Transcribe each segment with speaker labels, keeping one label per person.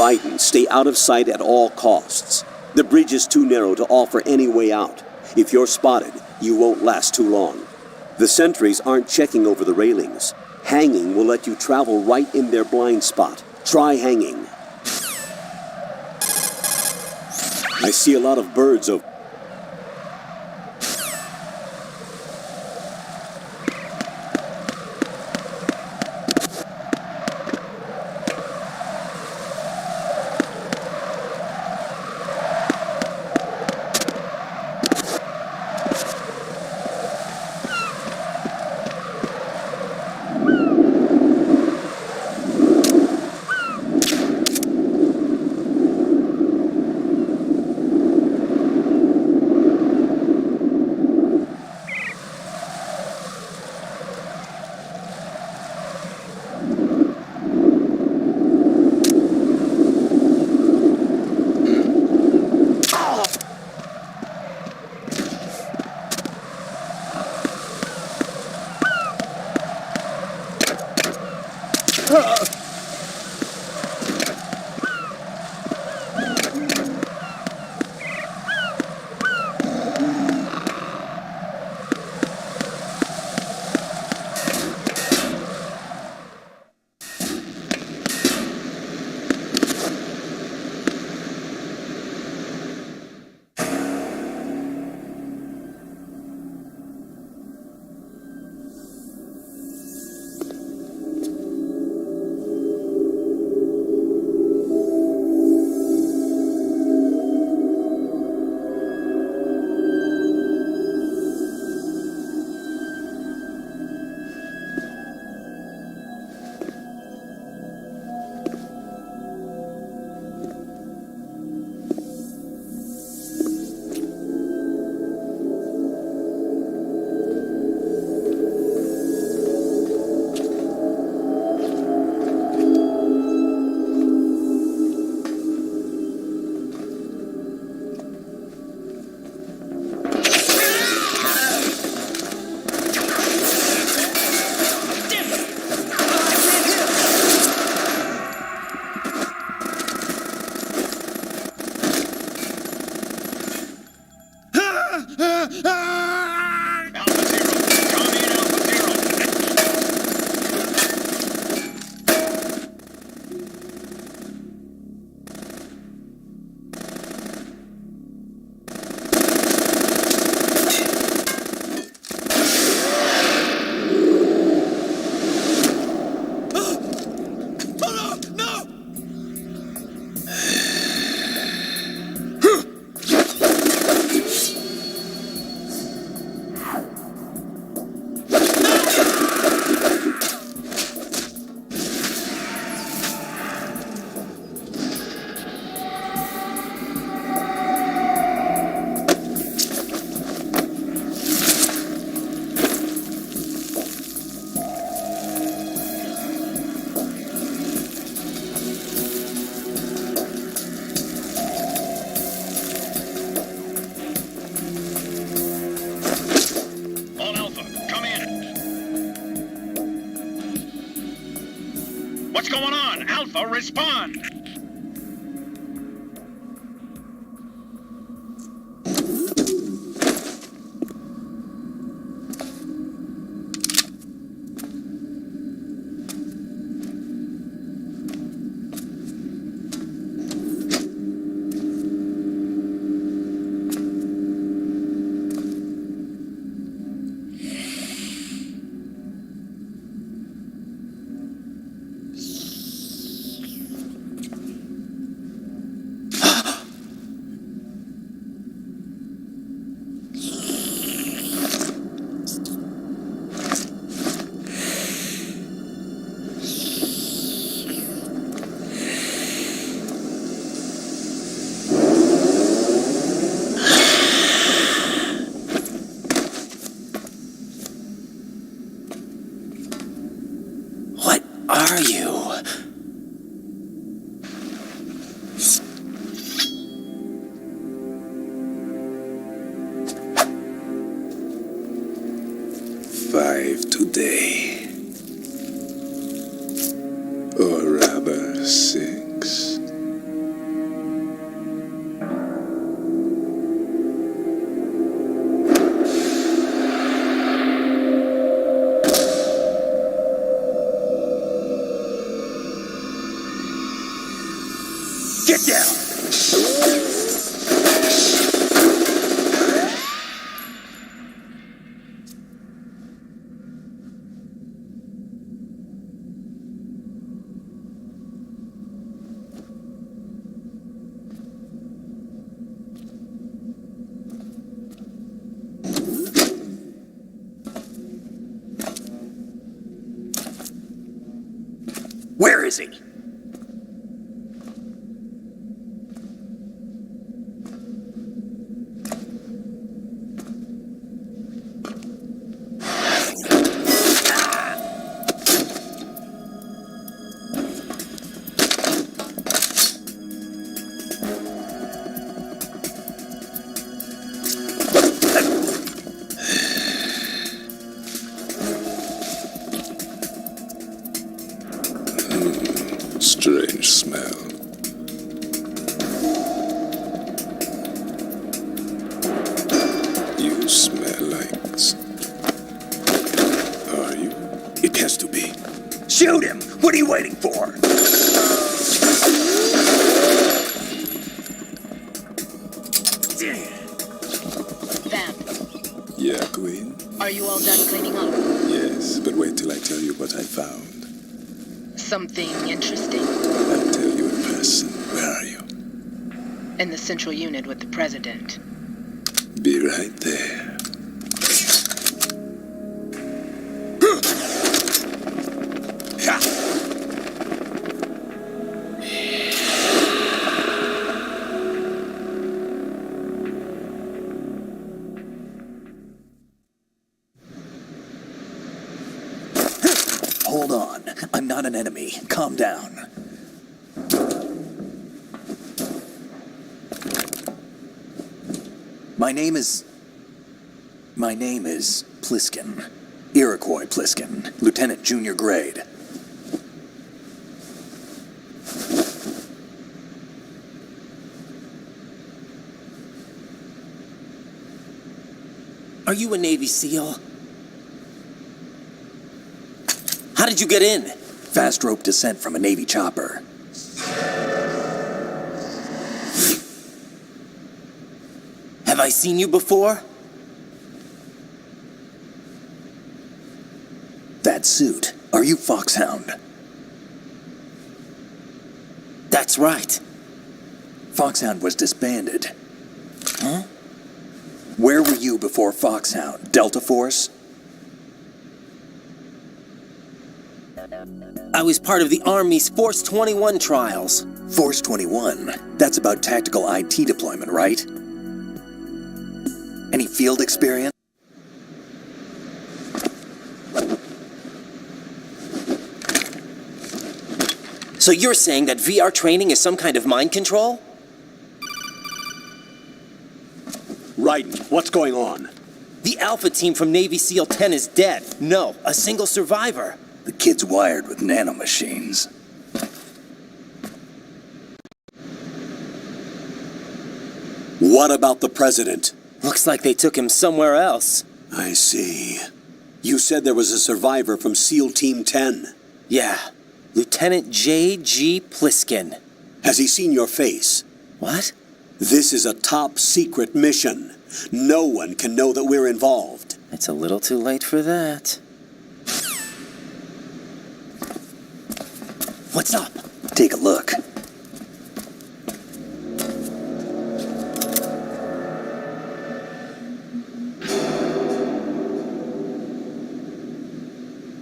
Speaker 1: Ryden, stay out of sight at all costs. The bridge is too narrow to offer any way out. If you're spotted, you won't last too long. The sentries aren't checking over the railings. Hanging will let you travel right in their blind spot. Try hanging. I see a lot of birds over.
Speaker 2: What's going on? Alpha, respond!
Speaker 1: Are you?
Speaker 3: Five today, or rather 6.
Speaker 4: Where is he?
Speaker 3: Strange smell. You smell like... Are you? It has to be.
Speaker 4: Shoot him! What are you waiting for?
Speaker 5: Vamp,
Speaker 3: Yeah, Queen?
Speaker 5: are you all done cleaning up?
Speaker 3: Yes, but wait till I tell you what I found.
Speaker 5: Something interesting?
Speaker 3: I'll tell you in person. Where are you?
Speaker 5: In the central unit with the president.
Speaker 3: Be right there.
Speaker 4: Hold on. I'm not an enemy. Calm down. My name is Pliskin. Iroquois Pliskin. Lieutenant Junior Grade.
Speaker 6: Are you a Navy SEAL? How did you get in?
Speaker 4: Fast rope descent from a Navy chopper.
Speaker 6: Have I seen you before?
Speaker 4: That suit. Are you Foxhound?
Speaker 6: That's right.
Speaker 4: Foxhound was disbanded. Huh? Where were you before Foxhound? Delta Force?
Speaker 6: I was part of the Army's Force 21 trials.
Speaker 4: Force 21? That's about tactical IT deployment, right? Any field experience?
Speaker 6: So you're saying that VR training is some kind of mind control?
Speaker 1: Raiden, what's going on?
Speaker 6: The Alpha team from Navy SEAL 10 is dead. No, a single survivor.
Speaker 4: The kid's wired with nanomachines.
Speaker 1: What about the president?
Speaker 6: Looks like they took him somewhere else.
Speaker 1: I see. You said there was a survivor from SEAL Team 10.
Speaker 6: Yeah, Lieutenant J.G. Pliskin.
Speaker 1: Has he seen your face?
Speaker 6: What?
Speaker 1: This is a top secret mission. No one can know that we're involved.
Speaker 6: It's a little too late for that. What's up?
Speaker 4: Take a look.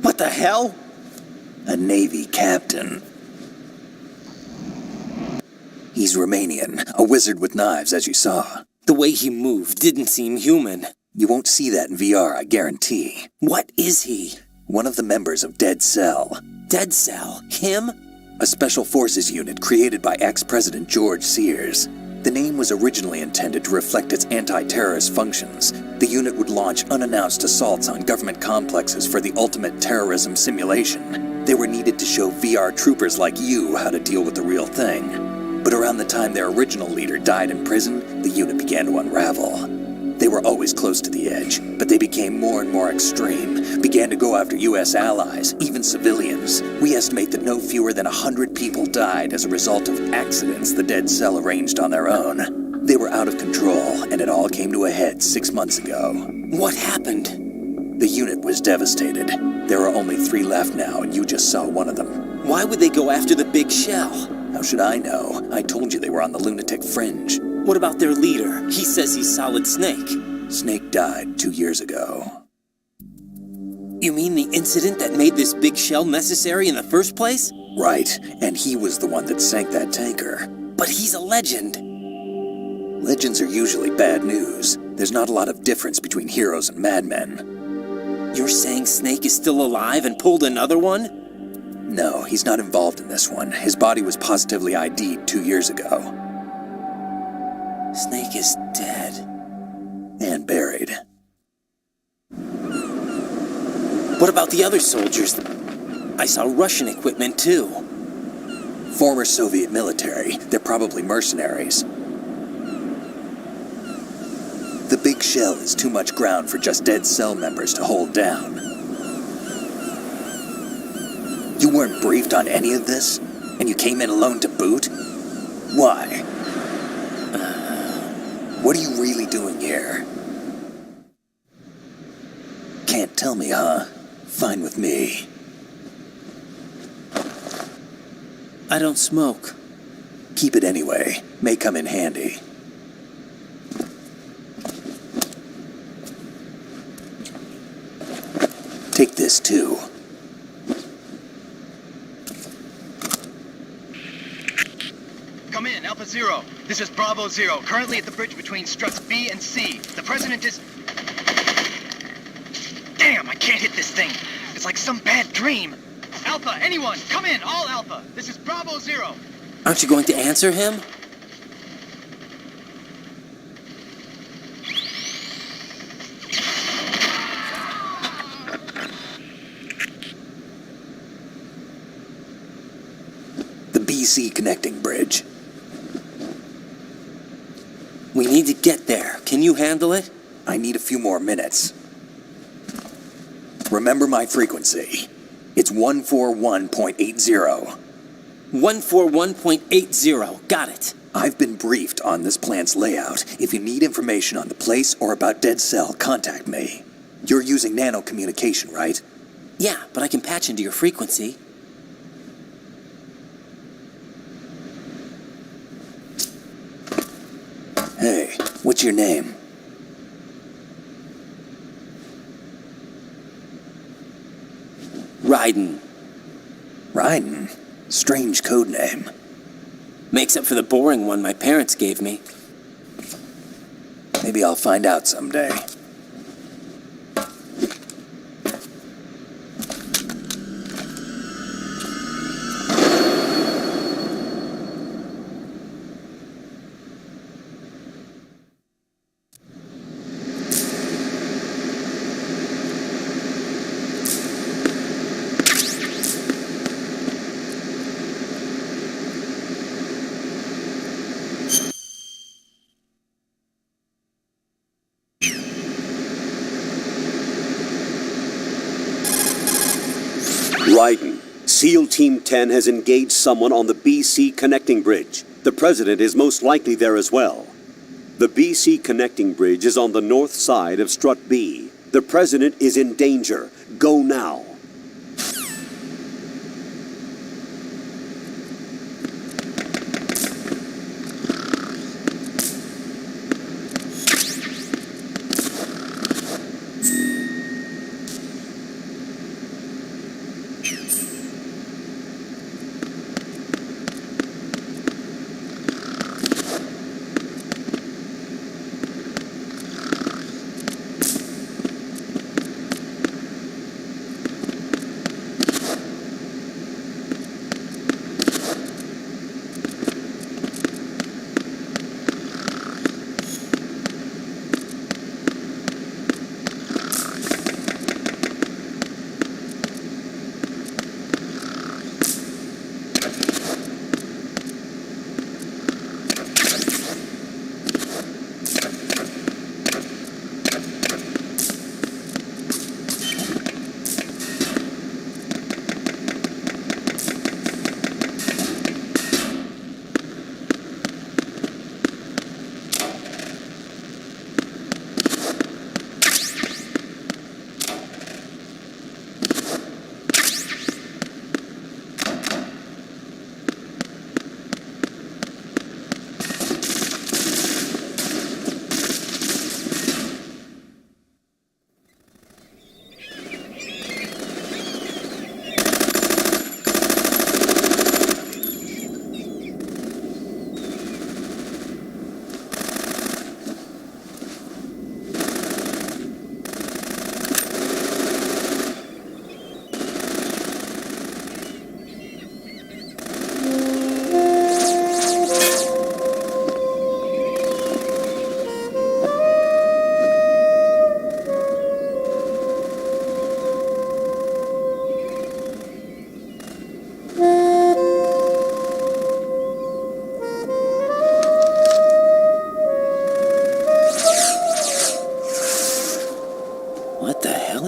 Speaker 6: What the hell?
Speaker 4: A Navy captain. He's Romanian, a wizard with knives, as you saw.
Speaker 6: The way he moved didn't seem human.
Speaker 4: You won't see that in VR, I guarantee.
Speaker 6: What is he?
Speaker 4: One of the members of Dead Cell.
Speaker 6: Dead Cell? Him?
Speaker 4: A special forces unit created by ex-President George Sears. The name was originally intended to reflect its anti-terrorist functions. The unit would launch unannounced assaults on government complexes for the ultimate terrorism simulation. They were needed to show VR troopers like you how to deal with the real thing. But around the time their original leader died in prison, the unit began to unravel. They were always close to the edge, but they became more and more extreme, began to go after U.S. allies, even civilians. We estimate that no fewer than 100 people died as a result of accidents the Dead Cell arranged on their own. They were out of control, and it all came to a head 6 months ago.
Speaker 6: What happened?
Speaker 4: The unit was devastated. There are only 3 left now, and you just saw one of them.
Speaker 6: Why would they go after the big shell?
Speaker 4: How should I know? I told you they were on the lunatic fringe.
Speaker 6: What about their leader? He says he's Solid Snake.
Speaker 4: Snake died 2 years ago.
Speaker 6: You mean the incident that made this big shell necessary in the first place?
Speaker 4: Right, and he was the one that sank that tanker.
Speaker 6: But he's a legend.
Speaker 4: Legends are usually bad news. There's not a lot of difference between heroes and madmen.
Speaker 6: You're saying Snake is still alive and pulled another one?
Speaker 4: No, he's not involved in this one. His body was positively ID'd 2 years ago.
Speaker 6: Snake is dead.
Speaker 4: And buried.
Speaker 6: What about the other soldiers? I saw Russian equipment too.
Speaker 4: Former Soviet military. They're probably mercenaries. The big shell is too much ground for just dead cell members to hold down. You weren't briefed on any of this? And you came in alone to boot? Why? What are you really doing here? Can't tell me, huh? Fine with me.
Speaker 6: I don't smoke.
Speaker 4: Keep it anyway. May come in handy. Take this too.
Speaker 2: Come in, Alpha Zero. This is Bravo Zero, currently at the bridge between struts B and C. The president is... Damn, I can't hit this thing. It's like some bad dream. Alpha, anyone, come in, all Alpha. This is Bravo Zero.
Speaker 6: Aren't you going to answer him?
Speaker 4: The BC connecting bridge.
Speaker 6: We need to get there. Can you handle it?
Speaker 4: I need a few more minutes. Remember my frequency. It's 141.80.
Speaker 6: 141.80. Got it.
Speaker 4: I've been briefed on this plant's layout. If you need information on the place or about Dead Cell, contact me. You're using nano communication, right?
Speaker 6: Yeah, but I can patch into your frequency.
Speaker 4: Hey, what's your name?
Speaker 6: Raiden.
Speaker 4: Raiden? Strange code name.
Speaker 6: Makes up for the boring one my parents gave me.
Speaker 4: Maybe I'll find out someday.
Speaker 1: Raiden, SEAL Team 10 has engaged someone on the BC connecting bridge. The president is most likely there as well. The BC connecting bridge is on the north side of Strut B. The president is in danger. Go now.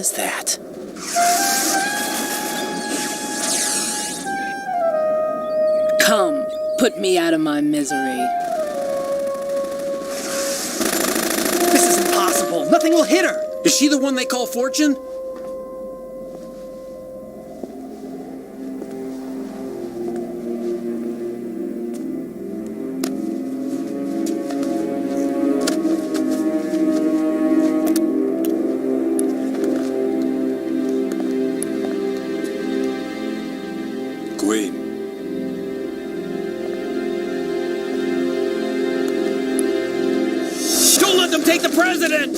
Speaker 6: is that?
Speaker 5: Come, put me out of my misery.
Speaker 7: This is impossible. Nothing will hit her. Is she the one they call Fortune?
Speaker 3: Queen,
Speaker 7: Don't let them take the president!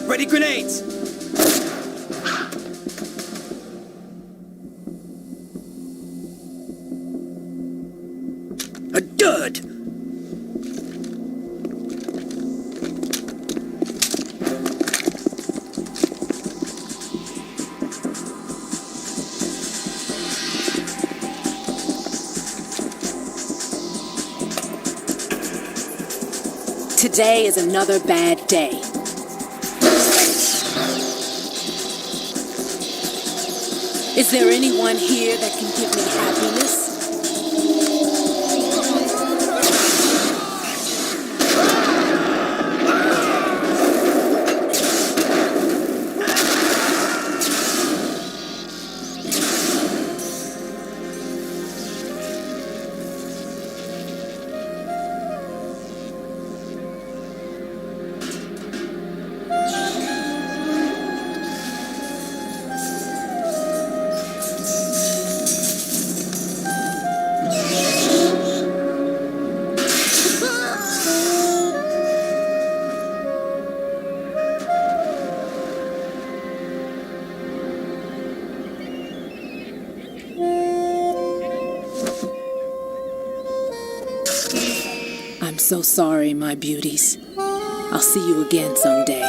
Speaker 7: Ready grenades! A dud!
Speaker 5: Today is another bad day. Is there anyone here that can give me happiness? I'm so sorry, my beauties. I'll see you again someday.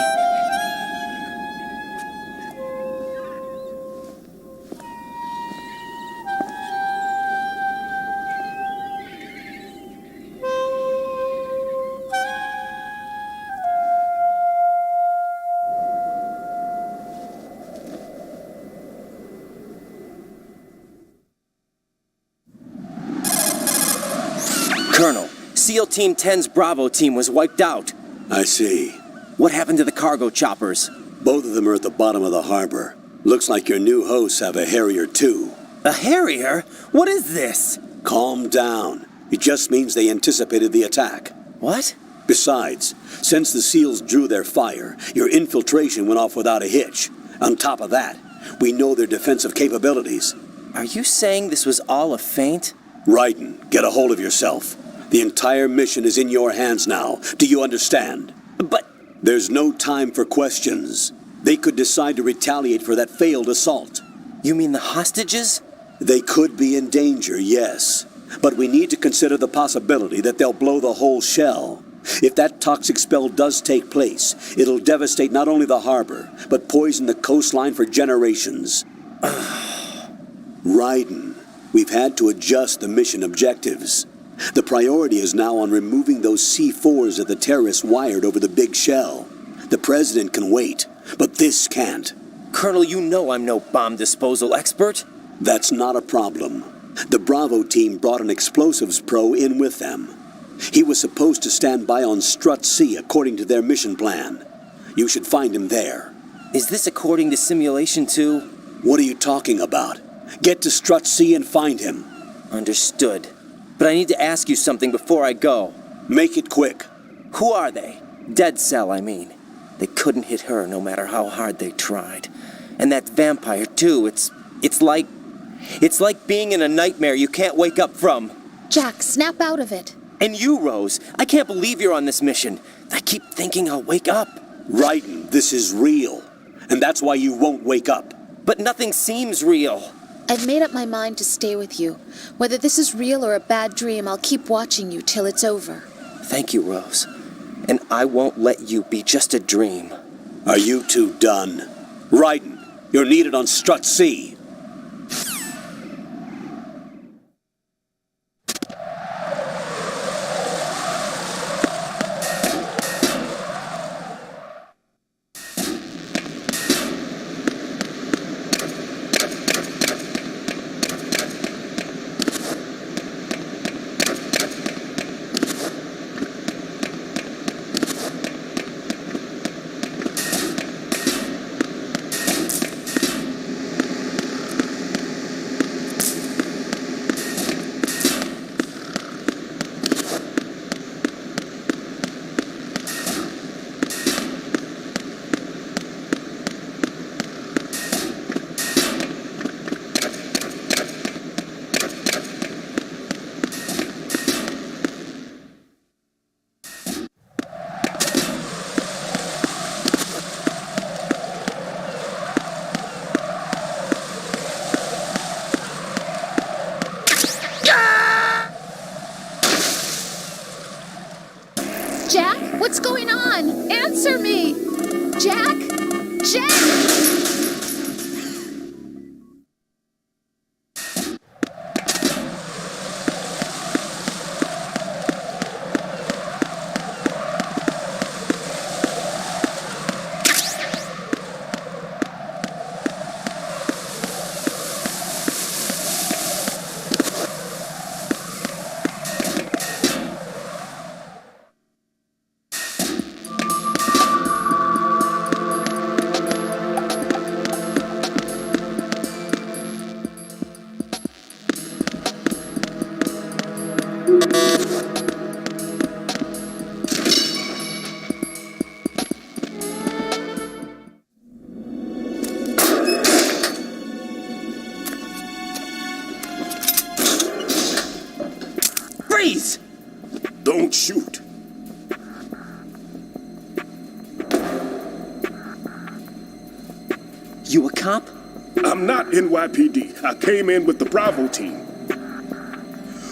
Speaker 6: Colonel, SEAL Team 10's Bravo team was wiped out.
Speaker 1: I see.
Speaker 6: What happened to the cargo choppers?
Speaker 1: Both of them are at the bottom of the harbor. Looks like your new hosts have a Harrier too.
Speaker 6: A Harrier? What is this?
Speaker 1: Calm down. It just means they anticipated the attack.
Speaker 6: What?
Speaker 1: Besides, since the SEALs drew their fire, your infiltration went off without a hitch. On top of that, we know their defensive capabilities.
Speaker 6: Are you saying this was all a feint?
Speaker 1: Raiden, get a hold of yourself. The entire mission is in your hands now. Do you understand?
Speaker 6: But
Speaker 1: There's no time for questions. They could decide to retaliate for that failed assault.
Speaker 6: you mean the hostages?
Speaker 1: They could be in danger, yes. But we need to consider the possibility that they'll blow the whole shell. If that toxic spell does take place, it'll devastate not only the harbor, but poison the coastline for generations. Raiden, we've had to adjust the mission objectives. The priority is now on removing those C4s that the terrorists wired over the big shell. The president can wait, but this can't.
Speaker 6: Colonel, you know I'm no bomb disposal expert.
Speaker 1: That's not a problem. The Bravo team brought an explosives pro in with them. He was supposed to stand by on Strut C according to their mission plan. You should find him there.
Speaker 6: Is this according to Simulation 2?
Speaker 1: What are you talking about? Get to Strut C and find him.
Speaker 6: Understood. But I need to ask you something before I go.
Speaker 1: Make it quick.
Speaker 6: Who are they? Dead Cell, I mean. They couldn't hit her no matter how hard they tried. And that vampire, too, it's like being in a nightmare you can't wake up from.
Speaker 8: Jack, snap out of it.
Speaker 6: And you, Rose, I can't believe you're on this mission. I keep thinking I'll wake up.
Speaker 1: Raiden, this is real. And that's why you won't wake up.
Speaker 6: But nothing seems real.
Speaker 8: I've made up my mind to stay with you. Whether this is real or a bad dream, I'll keep watching you till it's over.
Speaker 6: Thank you, Rose. And I won't let you be just a dream.
Speaker 1: Are you two done? Raiden, you're needed on Strut C.
Speaker 8: Jack, what's going on? Answer me! Jack? Jack!
Speaker 6: Freeze!
Speaker 3: Don't shoot.
Speaker 6: You a cop?
Speaker 3: I'm not NYPD. I came in with the Bravo team.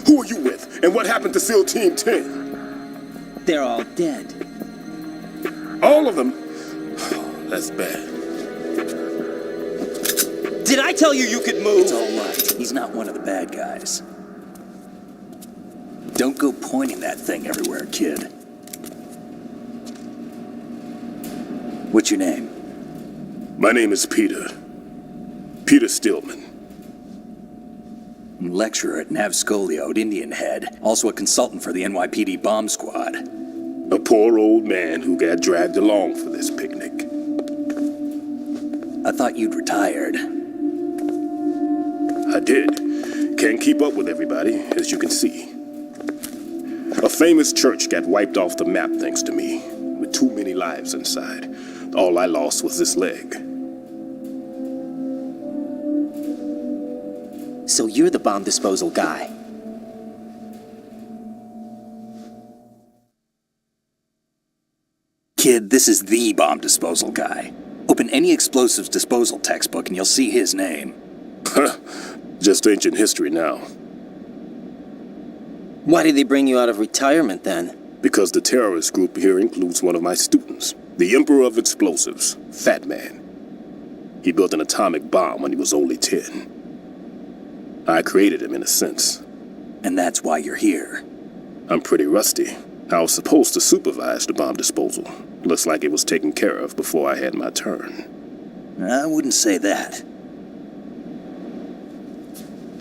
Speaker 3: Who are you with? And what happened to SEAL Team 10?
Speaker 6: They're all dead.
Speaker 3: All of them? Oh, that's bad.
Speaker 6: Did I tell you could move?
Speaker 4: It's all right. He's not one of the bad guys. Don't go pointing that thing everywhere, kid. What's your name?
Speaker 3: My name is Peter. Peter Stillman.
Speaker 4: Lecturer at Navscolio at Indian Head. Also a consultant for the NYPD bomb squad.
Speaker 3: A poor old man who got dragged along for this picnic.
Speaker 4: I thought you'd retired.
Speaker 3: I did. Can't keep up with everybody, as you can see. A famous church got wiped off the map thanks to me, with too many lives inside. All I lost was this leg.
Speaker 6: So you're the bomb disposal guy.
Speaker 4: Kid, this is the bomb disposal guy. Open any explosives disposal textbook and you'll see his name.
Speaker 3: Just ancient history now.
Speaker 6: Why did they bring you out of retirement then?
Speaker 3: Because the terrorist group here includes one of my students, the Emperor of Explosives, Fat Man. He built an atomic bomb when he was only 10. I created him in a sense.
Speaker 4: And that's why you're here.
Speaker 3: I'm pretty rusty. I was supposed to supervise the bomb disposal. Looks like it was taken care of before I had my turn.
Speaker 4: I wouldn't say that.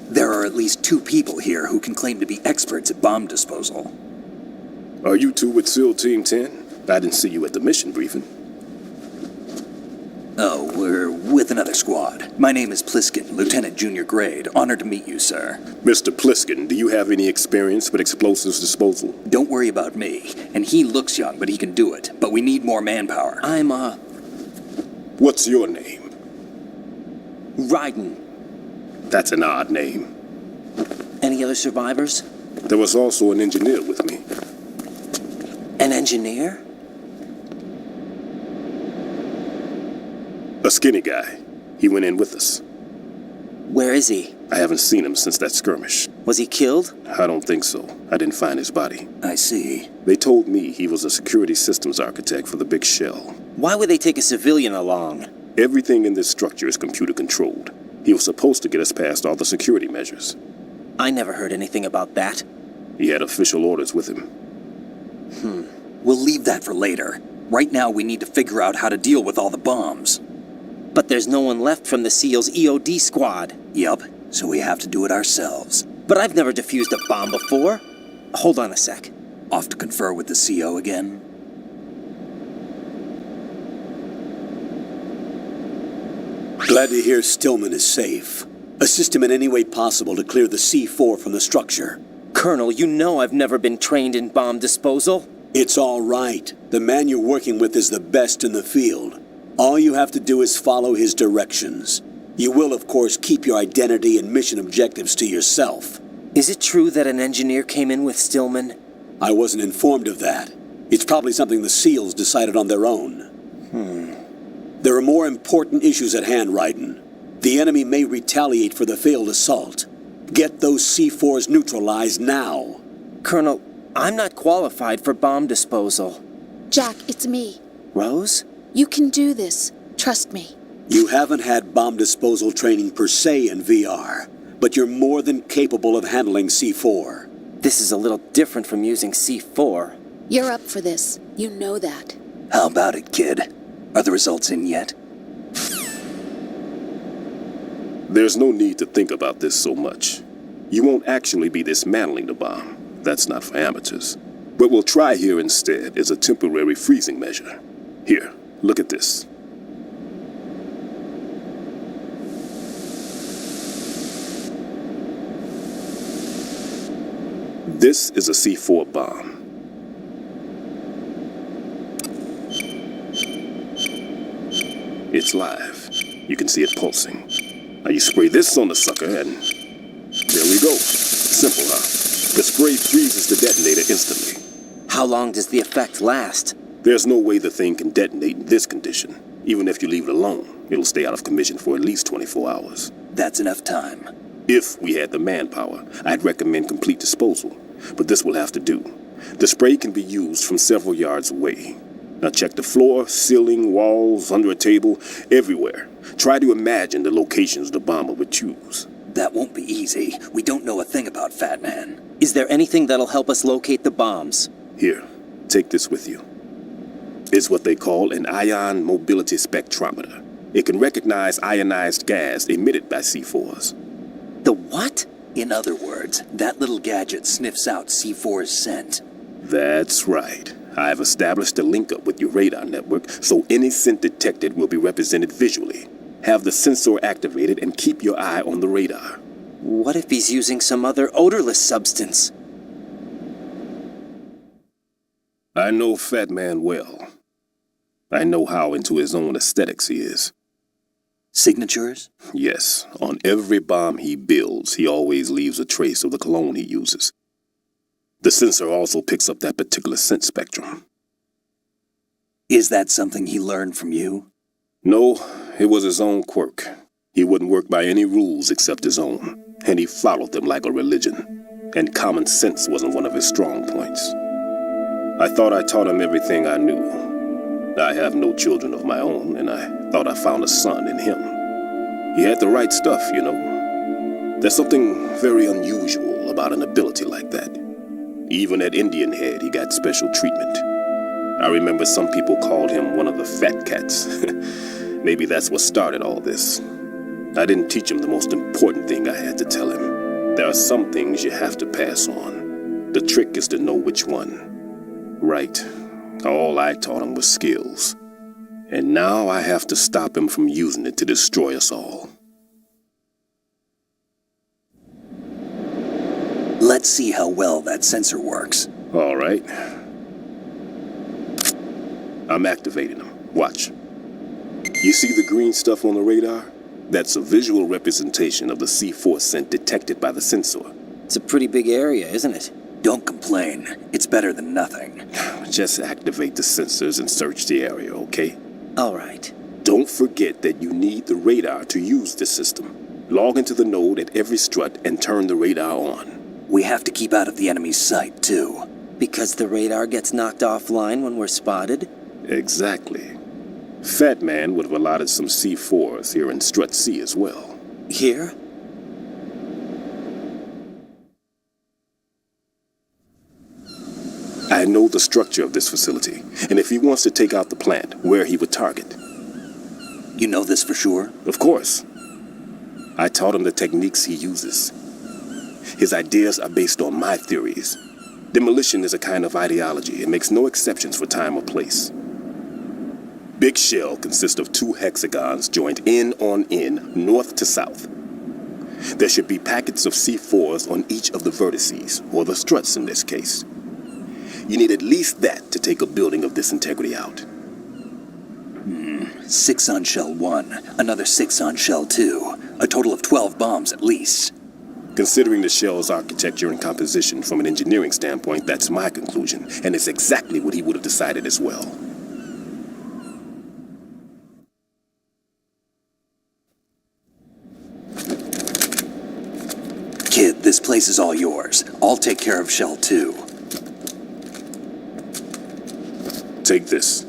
Speaker 4: There are at least 2 people here who can claim to be experts at bomb disposal.
Speaker 3: Are you two with SEAL Team 10? I didn't see you at the mission briefing.
Speaker 4: Oh, we're with another squad. My name is Pliskin, Lieutenant Junior Grade. Honored to meet you, sir.
Speaker 3: Mr. Pliskin, do you have any experience with explosives disposal?
Speaker 4: Don't worry about me. And he looks young, but he can do it. But we need more manpower.
Speaker 6: I'm,
Speaker 3: What's your name?
Speaker 6: Ryden.
Speaker 3: That's an odd name.
Speaker 6: Any other survivors?
Speaker 3: There was also an engineer with me.
Speaker 6: An engineer?
Speaker 3: A skinny guy. He went in with us.
Speaker 6: Where is he?
Speaker 3: I haven't seen him since that skirmish.
Speaker 6: Was he killed?
Speaker 3: I don't think so. I didn't find his body.
Speaker 4: I see.
Speaker 3: They told me he was a security systems architect for the big shell.
Speaker 6: Why would they take a civilian along?
Speaker 3: Everything in this structure is computer controlled. He was supposed to get us past all the security measures.
Speaker 6: I never heard anything about that.
Speaker 3: He had official orders with him.
Speaker 4: We'll leave that for later. Right now, we need to figure out how to deal with all the bombs.
Speaker 6: But there's no one left from the SEAL's EOD squad.
Speaker 4: Yup, so we have to do it ourselves.
Speaker 6: But I've never defused a bomb before. Hold on a sec.
Speaker 4: Off to confer with the CO again?
Speaker 1: Glad to hear Stillman is safe. Assist him in any way possible to clear the C4 from the structure.
Speaker 6: Colonel, you know I've never been trained in bomb disposal.
Speaker 1: It's all right. The man you're working with is the best in the field. All you have to do is follow his directions. You will, of course, keep your identity and mission objectives to yourself.
Speaker 6: Is it true that an engineer came in with Stillman?
Speaker 1: I wasn't informed of that. It's probably something the SEALs decided on their own. There are more important issues at hand, Ryden. The enemy may retaliate for the failed assault. Get those C4s neutralized now.
Speaker 6: Colonel, I'm not qualified for bomb disposal.
Speaker 8: Jack, it's me.
Speaker 6: Rose?
Speaker 8: You can do this. Trust me.
Speaker 1: You haven't had bomb disposal training per se in VR, but you're more than capable of handling C4.
Speaker 6: This is a little different from using C4.
Speaker 8: You're up for this. You know that.
Speaker 4: How about it, kid? Are the results in yet?
Speaker 3: There's no need to think about this so much. You won't actually be dismantling the bomb. That's not for amateurs. What we'll try here instead is a temporary freezing measure. Here, look at this. This is a C4 bomb. It's live. You can see it pulsing. Now you spray this on the sucker and there we go. Simple, huh? The spray freezes the detonator instantly.
Speaker 6: How long does the effect last?
Speaker 3: There's no way the thing can detonate in this condition. Even if you leave it alone, it'll stay out of commission for at least 24 hours.
Speaker 4: That's enough time.
Speaker 3: If we had the manpower, I'd recommend complete disposal. But this will have to do. The spray can be used from several yards away. Now check the floor, ceiling, walls, under a table, everywhere. Try to imagine the locations the bomber would choose.
Speaker 4: That won't be easy. We don't know a thing about Fat Man.
Speaker 6: Is there anything that'll help us locate the bombs?
Speaker 3: Here, take this with you. It's what they call an ion mobility spectrometer. It can recognize ionized gas emitted by C4s.
Speaker 6: The what?
Speaker 4: In other words, that little gadget sniffs out C4's scent.
Speaker 3: That's right. I've established a link up with your radar network, so any scent detected will be represented visually. Have the sensor activated and keep your eye on the radar.
Speaker 6: What if he's using some other odorless substance?
Speaker 3: I know Fat Man well. I know how into his own aesthetics he is.
Speaker 4: Signatures?
Speaker 3: Yes, on every bomb he builds, he always leaves a trace of the cologne he uses. The sensor also picks up that particular scent spectrum.
Speaker 4: Is that something he learned from you?
Speaker 3: No, it was his own quirk. He wouldn't work by any rules except his own, and he followed them like a religion. And common sense wasn't one of his strong points. I thought I taught him everything I knew. I have no children of my own, and I thought I found a son in him. He had the right stuff, you know. There's something very unusual about an ability like that. Even at Indian Head, he got special treatment. I remember some people called him one of the fat cats. Maybe that's what started all this. I didn't teach him the most important thing I had to tell him. There are some things you have to pass on. The trick is to know which one. Right. All I taught him was skills. And now I have to stop him from using it to destroy us all.
Speaker 4: Let's see how well that sensor works.
Speaker 3: All right. I'm activating them. Watch. You see the green stuff on the radar? That's a visual representation of the C4 scent detected by the sensor.
Speaker 6: It's a pretty big area, isn't it?
Speaker 4: Don't complain. It's better than nothing.
Speaker 3: Just activate the sensors and search the area, okay?
Speaker 6: All right.
Speaker 3: Don't forget that you need the radar to use the system. Log into the node at every strut and turn the radar on.
Speaker 4: We have to keep out of the enemy's sight, too.
Speaker 6: Because the radar gets knocked offline when we're spotted?
Speaker 3: Exactly. Fat Man would have allotted some C4s here in Strut C as well.
Speaker 6: Here?
Speaker 3: I know the structure of this facility, and if he wants to take out the plant, where he would target.
Speaker 4: You know this for sure?
Speaker 3: Of course. I taught him the techniques he uses. His ideas are based on my theories. Demolition is a kind of ideology. It makes no exceptions for time or place. Big shell consists of 2 hexagons joined end on end, north to south. There should be packets of C4s on each of the vertices, or the struts in this case. You need at least that to take a building of this integrity out.
Speaker 4: 6 on shell 1, another 6 on shell 2. A total of 12 bombs at least.
Speaker 3: Considering the shell's architecture and composition from an engineering standpoint, that's my conclusion, and it's exactly what he would have decided as well.
Speaker 4: Kid, this place is all yours. I'll take care of shell 2.
Speaker 3: Take this.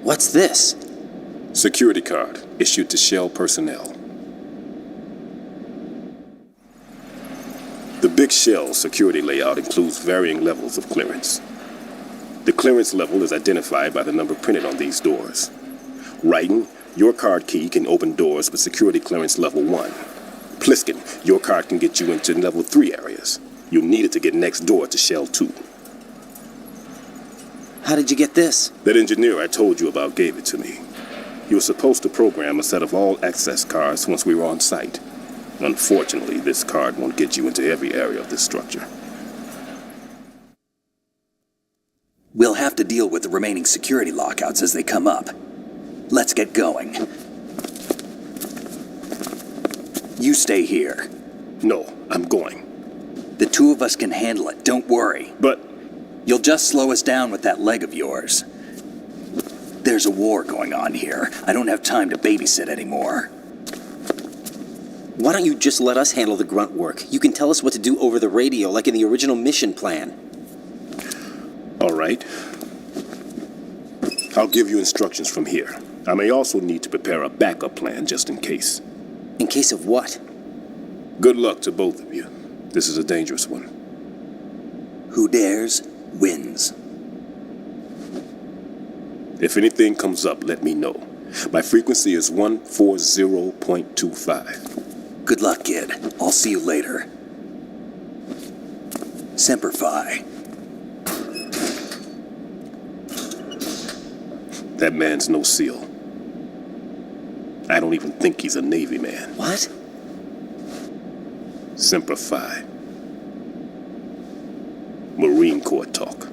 Speaker 6: What's this?
Speaker 3: Security card issued to Shell personnel. The big Shell security layout includes varying levels of clearance. The clearance level is identified by the number printed on these doors. Writing, your card key can open doors with security clearance level 1. Pliskin, your card can get you into level 3 areas. You'll need it to get next door to Shell 2.
Speaker 6: How did you get this?
Speaker 3: That engineer I told you about gave it to me. He was supposed to program a set of all access cards once we were on site. Unfortunately, this card won't get you into every area of this structure.
Speaker 4: We'll have to deal with the remaining security lockouts as they come up. Let's get going. You stay here.
Speaker 3: No, I'm going.
Speaker 4: The two of us can handle it, don't worry.
Speaker 3: But
Speaker 4: You'll just slow us down with that leg of yours. There's a war going on here. I don't have time to babysit anymore.
Speaker 6: Why don't you just let us handle the grunt work? You can tell us what to do over the radio, like in the original mission plan.
Speaker 3: all right. I'll give you instructions from here. I may also need to prepare a backup plan just in case.
Speaker 6: In case of what?
Speaker 3: Good luck to both of you. This is a dangerous one.
Speaker 4: Who dares, wins.
Speaker 3: If anything comes up, let me know. My frequency is 140.25.
Speaker 4: Good luck, kid. I'll see you later. Semper Fi.
Speaker 3: That man's no SEAL. I don't even think he's a Navy man.
Speaker 6: What?
Speaker 3: Semper Fi. Marine Corps talk.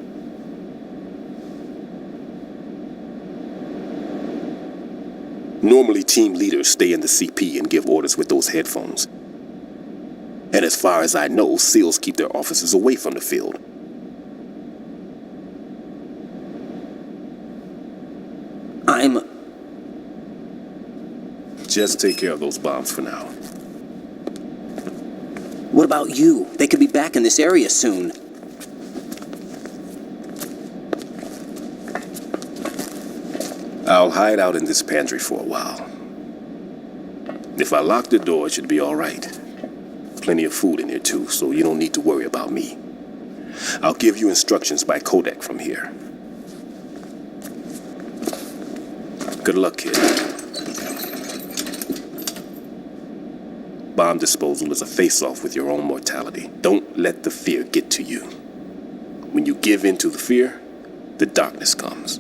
Speaker 3: Normally, team leaders stay in the CP and give orders with those headphones. And as far as I know, SEALs keep their officers away from the field. Just take care of those bombs for now.
Speaker 6: What about you? They could be back in this area soon.
Speaker 3: I'll hide out in this pantry for a while. If I lock the door, it should be all right. Plenty of food in here too, so you don't need to worry about me. I'll give you instructions by codec from here. Good luck, kid. Bomb disposal is a face-off with your own mortality. Don't let the fear get to you. When you give in to the fear, the darkness comes.